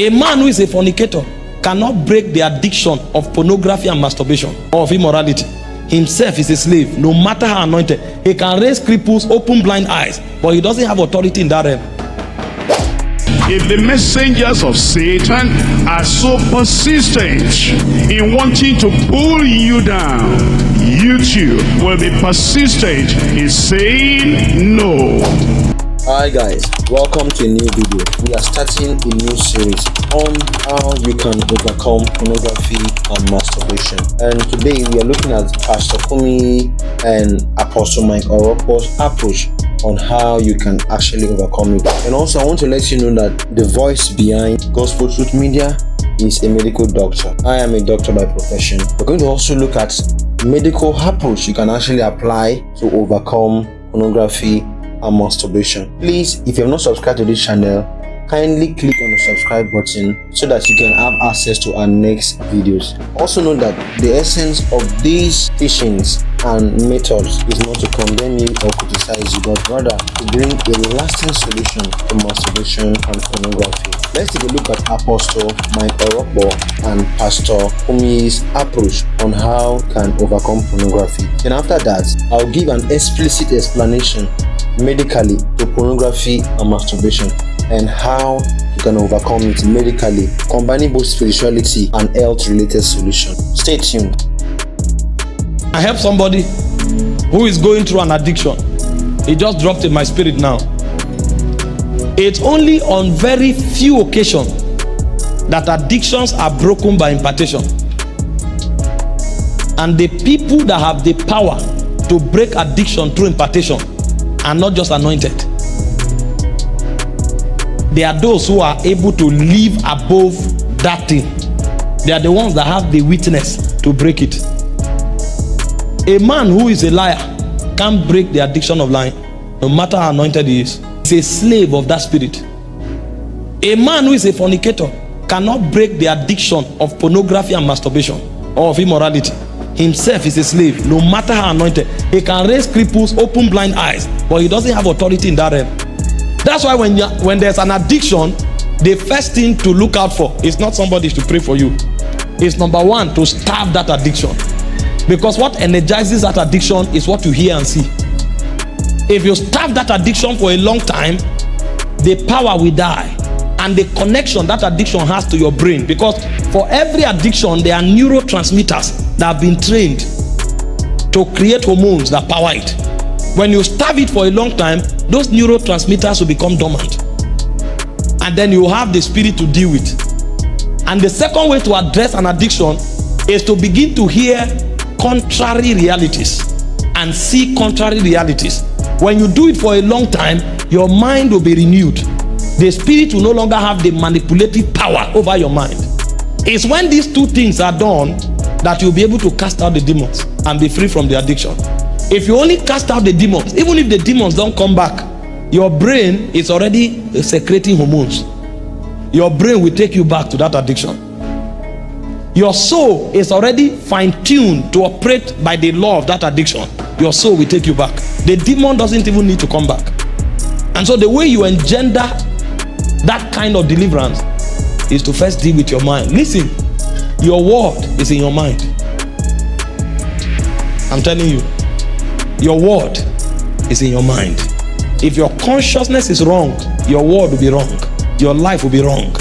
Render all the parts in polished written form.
A man who is a fornicator cannot break the addiction of pornography and masturbation or of immorality. Himself is a slave, no matter how anointed. He can raise cripples, open blind eyes, but he doesn't have authority in that realm. If the messengers of Satan are so persistent in wanting to pull you down, you too will be persistent in saying no. Hi guys, welcome to a new video. We are starting a new series on how you can overcome pornography and masturbation. And today we are looking at Pastor Kumuyi and Apostle Orokpo's approach on how you can actually overcome it. And also I want to let you know that the voice behind Gospel Truth Media is a medical doctor. I am a doctor by profession. We're going to also look at medical approach you can actually apply to overcome pornography and masturbation. Please, if you have not subscribed to this channel, kindly click on the subscribe button so that you can have access to our next videos. Also know that the essence of these teachings and methods is not to condemn you or criticize you, but rather to bring a lasting solution to masturbation and pornography. Let's take a look at Apostle Orokpo and Pastor Kumuyi's approach on how you can overcome pornography. Then after that, I'll give an explicit explanation medically to pornography and masturbation and how you can overcome it medically, combining both spirituality and health related solutions. Stay tuned. I help somebody who is going through an addiction. It just dropped in my spirit now. It's only on very few occasions that addictions are broken by impartation. And the people that have the power to break addiction through impartation are not just anointed. They are those who are able to live above that thing. They are the ones that have the witness to break it. A man who is a liar can't break the addiction of lying, no matter how anointed he is. He's a slave of that spirit. A man who is a fornicator cannot break the addiction of pornography and masturbation or of immorality. Himself is a slave, no matter how anointed. He can raise cripples, open blind eyes, but he doesn't have authority in that realm. That's why when there's an addiction, the first thing to look out for is not somebody to pray for you. It's number one, to starve that addiction. Because what energizes that addiction is what you hear and see. If you starve that addiction for a long time, the power will die. And the connection that addiction has to your brain, because for every addiction there are neurotransmitters that have been trained to create hormones that power it. When you starve it for a long time, those neurotransmitters will become dormant, and then you have the spirit to deal with. And the second way to address an addiction is to begin to hear contrary realities and see contrary realities. When you do it for a long time, your mind will be renewed. The spirit will no longer have the manipulative power over your mind. It's when these two things are done that you'll be able to cast out the demons and be free from the addiction. If you only cast out the demons, even if the demons don't come back, your brain is already secreting hormones. Your brain will take you back to that addiction. Your soul is already fine-tuned to operate by the law of that addiction. Your soul will take you back. The demon doesn't even need to come back. And so the way you engender that kind of deliverance is to first deal with your mind. Listen, your word is in your mind. I'm telling you, your word is in your mind. If your consciousness is wrong, your word will be wrong. Your life will be wrong.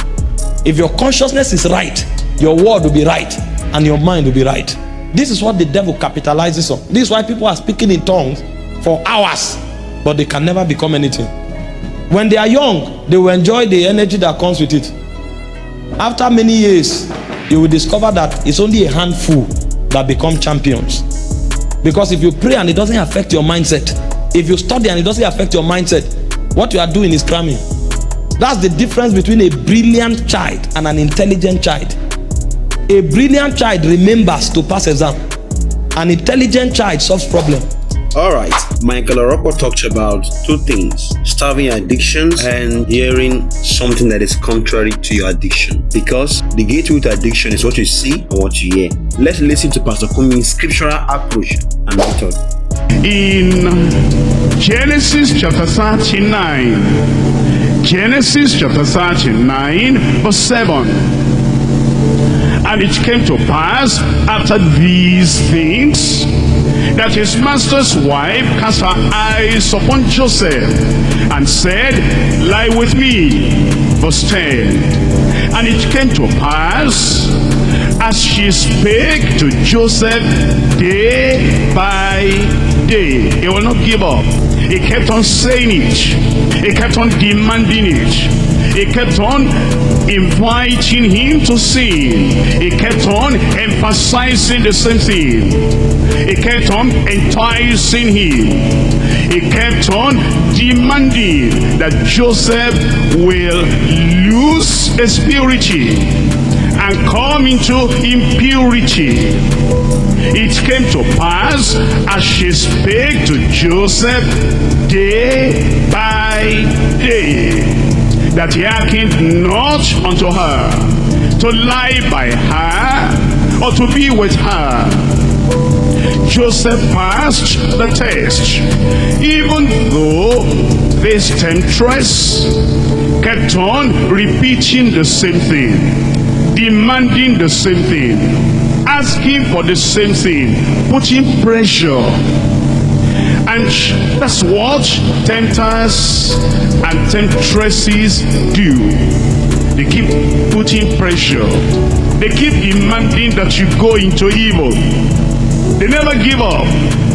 If your consciousness is right, your word will be right, and your mind will be right. This is what the devil capitalizes on. This is why people are speaking in tongues for hours, but they can never become anything. When they are young, they will enjoy the energy that comes with it. After many years, you will discover that it's only a handful that become champions. Because if you pray and it doesn't affect your mindset, if you study and it doesn't affect your mindset, what you are doing is cramming. That's the difference between a brilliant child and an intelligent child. A brilliant child remembers to pass exam. An intelligent child solves problem. Alright, Michael Orokpo talked about two things: starving addictions and hearing something that is contrary to your addiction. Because the gateway to addiction is what you see and what you hear. Let's listen to Pastor Kumuyi's scriptural approach and method. In Genesis chapter 39, Genesis chapter 39 verse 7. And it came to pass after these things, that his master's wife cast her eyes upon Joseph, and said, lie with me. Verse 10. And it came to pass, as she spake to Joseph day by day. He will not give up. He kept on saying it. He kept on demanding it. He kept on inviting him to sin. He kept on emphasizing the same thing. He kept on enticing him. He kept on demanding that Joseph will lose his purity and come into impurity. It came to pass, as she spake to Joseph day by day, that he hearkened not unto her, to lie by her, or to be with her. Joseph passed the test, even though this temptress kept on repeating the same thing, demanding the same thing, asking for the same thing, putting pressure. And that's what tempters and temptresses do. They keep putting pressure. They keep demanding that you go into evil. They never give up.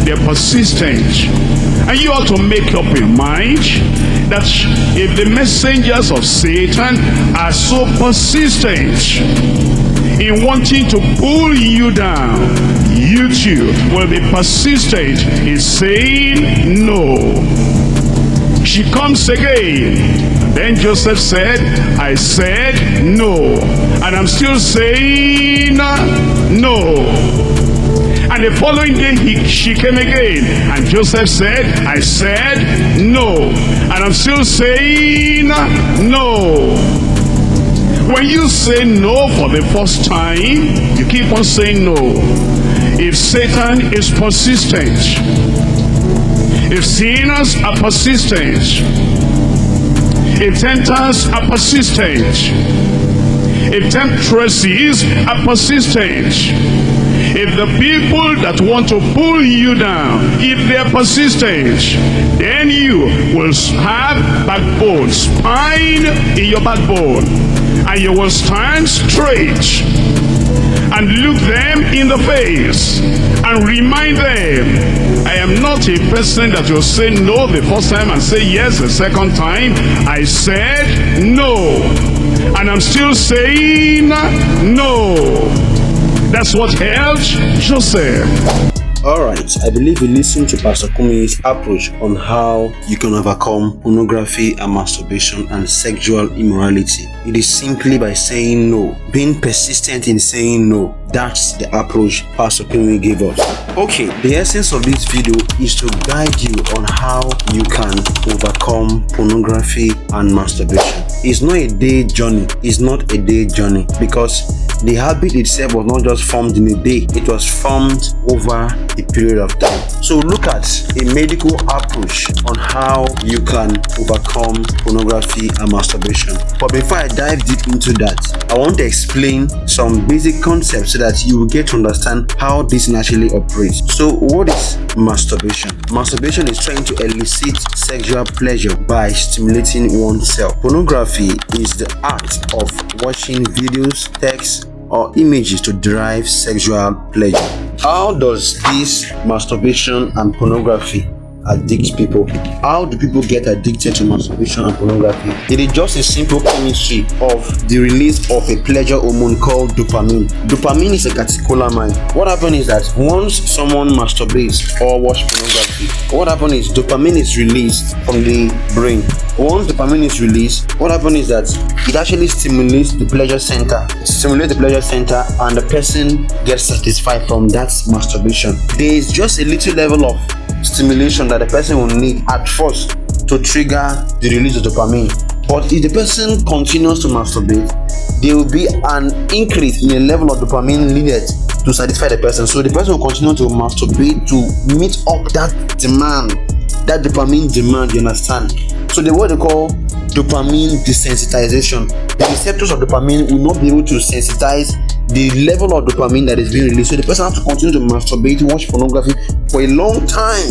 They're persistent. And you ought to make up your mind that if the messengers of Satan are so persistent in wanting to pull you down, you too will be persistent in saying no. She comes again. Then Joseph said, I said no, and I'm still saying no. And the following day she came again, and Joseph said, I said no, and I'm still saying no. When you say no for the first time, you keep on saying no. If Satan is persistent, if sinners are persistent, if tempters are persistent, if temptresses are persistent, if the people that want to pull you down, if they are persistent, then you will have backbone, spine in your backbone, and you will stand straight and look them in the face and remind them, I am not a person that will say no the first time and say yes the second time. I said no, and I'm still saying no. That's what helped Joseph. Alright, I believe you listened to Pastor Kumuyi's approach on how you can overcome pornography and masturbation and sexual immorality. It is simply by saying no, being persistent in saying no. That's the approach Pastor Kumuyi gave us. Okay, the essence of this video is to guide you on how you can overcome pornography and masturbation. It's not a day journey. It's not a day journey, because the habit itself was not just formed in a day. It was formed over a period of time. So look at a medical approach on how you can overcome pornography and masturbation. But before I dive deep into that, I want to explain some basic concepts so that you will get to understand how this actually operates. So what is masturbation? Masturbation is trying to elicit sexual pleasure by stimulating oneself. Pornography is the act of watching videos, texts, or images to derive sexual pleasure. How does this masturbation and pornography addict people? How do people get addicted to masturbation and pornography? It is just a simple chemistry of the release of a pleasure hormone called dopamine. Dopamine is a catecholamine. What happens is that once someone masturbates or watches pornography, what happens is dopamine is released from the brain. Once dopamine is released, what happens is that it actually stimulates the pleasure center. It stimulates the pleasure center, and the person gets satisfied from that masturbation. There is just a little level of stimulation that the person will need at first to trigger the release of dopamine. But if the person continues to masturbate, there will be an increase in the level of dopamine needed to satisfy the person. So the person will continue to masturbate to meet up that demand, that dopamine demand, you understand, So the what they call dopamine desensitization. The receptors of dopamine will not be able to sensitize the level of dopamine that is being released. So the person has to continue to masturbate, watch pornography for a long time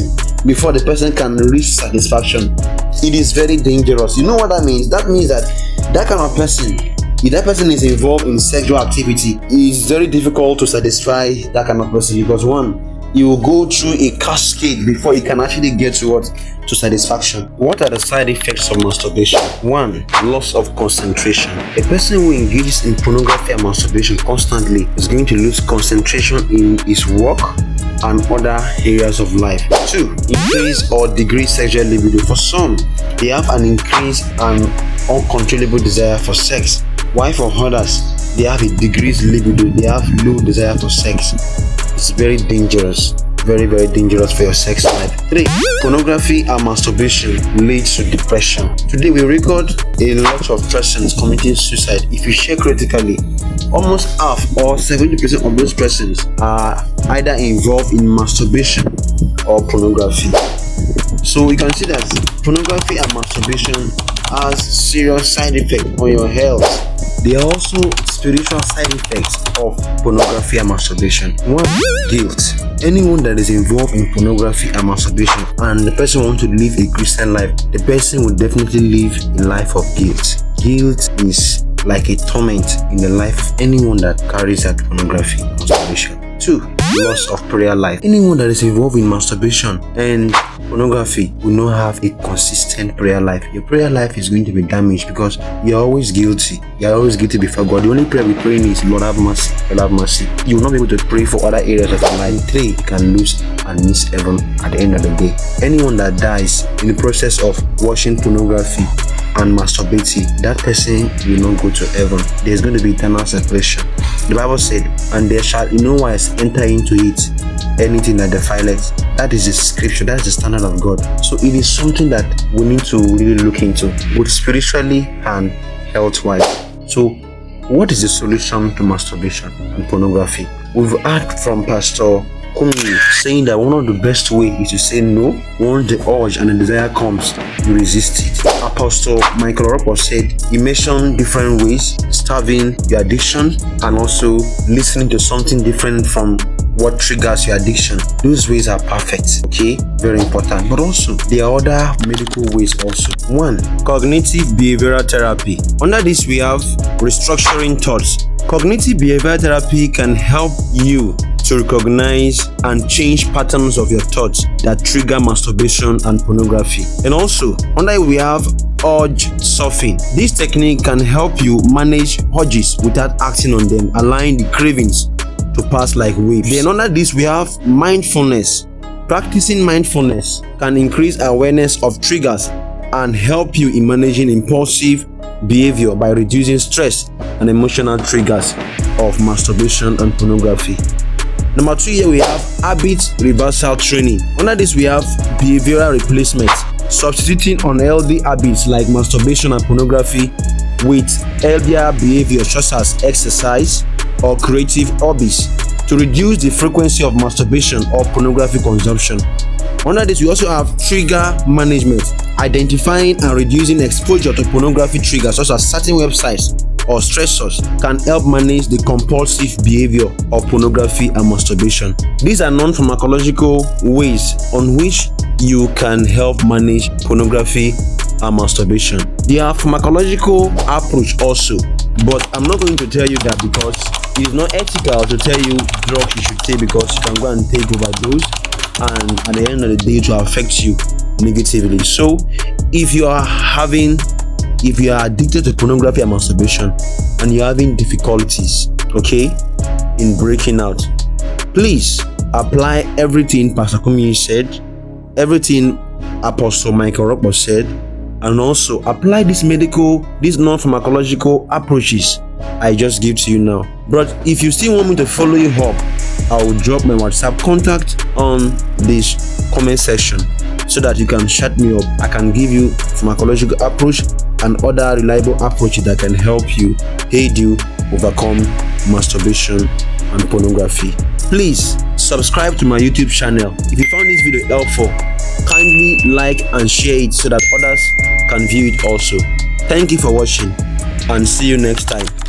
before the person can reach satisfaction. It is very dangerous. You know what that means? That means that kind of person, if that person is involved in sexual activity, it is very difficult to satisfy that kind of person, because one, you will go through a cascade before you can actually get to what? To satisfaction. What are the side effects of masturbation? One, loss of concentration. A person who engages in pornography and masturbation constantly is going to lose concentration in his work and other areas of life. Two, increase or decrease sexual libido. For some, they have an increase and uncontrollable desire for sex, while for others, they have a decreased libido, they have low desire for sex. It's very dangerous, very dangerous for your sex life. 3. Pornography and masturbation leads to depression. Today we record a lot of persons committing suicide. If you check critically, almost half or 70% of those persons are either involved in masturbation or pornography. So you can see that pornography and masturbation has serious side effects on your health. There are also spiritual side effects of pornography and masturbation. One, guilt. Anyone that is involved in pornography and masturbation and the person wants to live a Christian life, the person will definitely live a life of guilt. Guilt is like a torment in the life of anyone that carries out pornography and masturbation. 2. Loss of prayer life. Anyone that is involved in masturbation and pornography will not have a consistent prayer life. Your prayer life is going to be damaged because you're always guilty. You're always guilty before God. The only prayer we're praying is, Lord have mercy, Lord have mercy. You will not be able to pray for other areas of your life. 3. You can lose and miss heaven at the end of the day. Anyone that dies in the process of watching pornography and masturbating, that person will not go to heaven. There's going to be eternal separation. The Bible said, and there shall in no wise enter into it anything that defileth. That is the scripture, that is the standard of God. So it is something that we need to really look into, both spiritually and health-wise. So what is the solution to masturbation and pornography? We've heard from Pastor Kumuyi saying that one of the best ways is to say no. Once the urge and the desire comes, you resist it. Apostle Michael Orokpo said he mentioned different ways: starving your addiction and also listening to something different from what triggers your addiction. Those ways are perfect, okay? Very important. But also, there are other medical ways also. 1. Cognitive behavioral therapy. Under this, we have restructuring thoughts. Cognitive behavioral therapy can help you to recognize and change patterns of your thoughts that trigger masturbation and pornography. And also, under we have urge surfing. This technique can help you manage urges without acting on them, allowing the cravings to pass like waves. Then under this, we have mindfulness. Practicing mindfulness can increase awareness of triggers and help you in managing impulsive behavior by reducing stress and emotional triggers of masturbation and pornography. Number 2, here we have habit reversal training. Under this, we have behavioral replacement, substituting unhealthy habits like masturbation and pornography with healthier behaviors such as exercise or creative hobbies to reduce the frequency of masturbation or pornography consumption. Under this, we also have trigger management, identifying and reducing exposure to pornography triggers such as certain websites or stressors can help manage the compulsive behavior of pornography and masturbation. These are non-pharmacological ways on which you can help manage pornography and masturbation. There are pharmacological approach also, but I'm not going to tell you that because it is not ethical to tell you drugs you should take because you can go and take overdose and at the end of the day to affect you negatively. So if you are addicted to pornography and masturbation and you're having difficulties, okay, in breaking out, please apply everything Pastor Kumuyi said, everything Apostle Michael Orokpo said, and also apply these non-pharmacological approaches I just give to you now. But if you still want me to follow you up, I will drop my WhatsApp contact on this comment section so that you can chat me up. I can give you pharmacological approach and other reliable approaches that can help you, aid you overcome masturbation and pornography. Please subscribe to my YouTube channel. If you found this video helpful, kindly like and share it so that others can view it also. Thank you for watching and see you next time.